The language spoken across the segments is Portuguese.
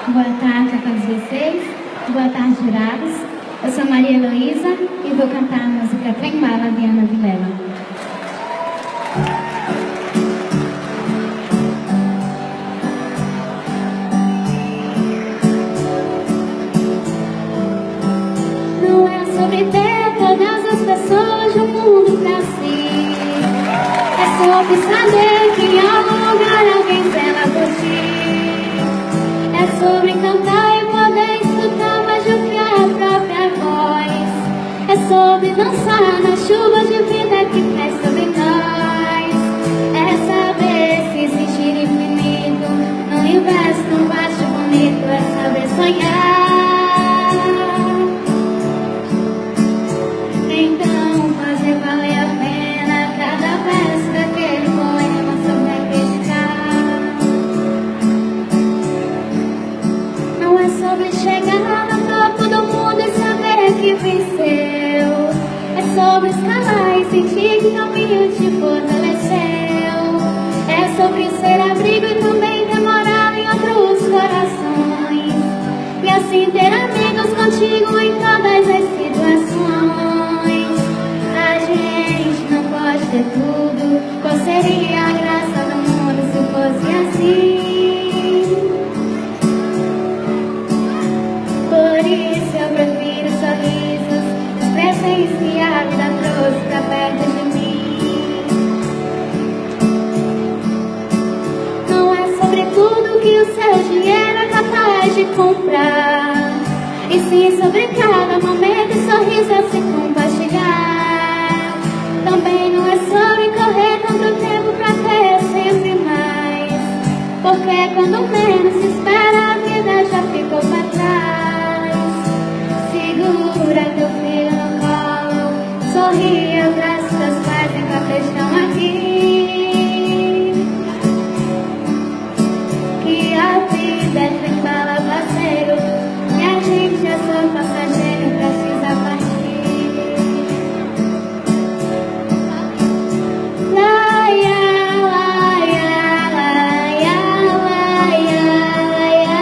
Boa tarde a todos vocês. Boa tarde, jurados. Eu sou Maria Heloísa e vou cantar a música Trem Bala, de Ana Vilela. Não é sobre ter todas as pessoas do mundo pra si. É sobre saber que em algum lugar alguém zela por ti. É sobre cantar e poder escutar mais do que a própria voz. É sobre dançar na chuva de vida que cai sobre nós. É saber se existir infinito no universo, num baixo bonito. É saber sonhar. Então fazer valer a pena cada verso daquele poema sobre acreditar. Não é sobre chegar no topo do mundo e saber que venceu. É sobre escalar e sentir que o caminho te fortaleceu. É sobre ser abrigo e também ter moral em outros corações. E assim ter amigos contigo em todas as situações. A gente não pode ter tudo. Qual seria a graça do mundo se fosse assim? Por isso eu prefiro sorrisos, os presentes que a vida trouxe pra perto de mim. Não é sobre tudo que o seu dinheiro é capaz de comprar, e sim sobre cada momento e sorriso a se compartilhar. Também não é sobre correr contra o tempo pra ter sempre mais, porque quando menos se espera a vida já ficou pra trás. Segura teu filho no colo, sorri, abraça teus pais enquanto estão aqui. Que a vida é trem bala, parceiro, e a gente é só passageiro, precisa partir. Laia, laia, laia, laia, laia.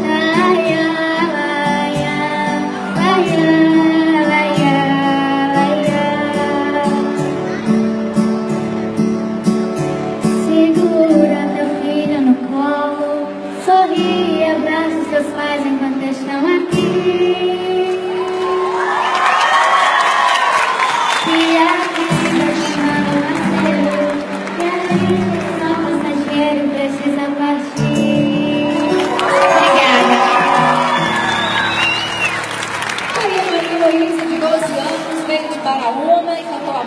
Laia, laia, laia, laia, laia. Segura teu filho no colo, sorri e abraça os seus pais enquanto estão aqui. Que a vida te manda parceiro, que a gente é só passageiro e precisa partir. Obrigada. Maria Heloísa, de 12 anos, veio de Baraúna e cantou a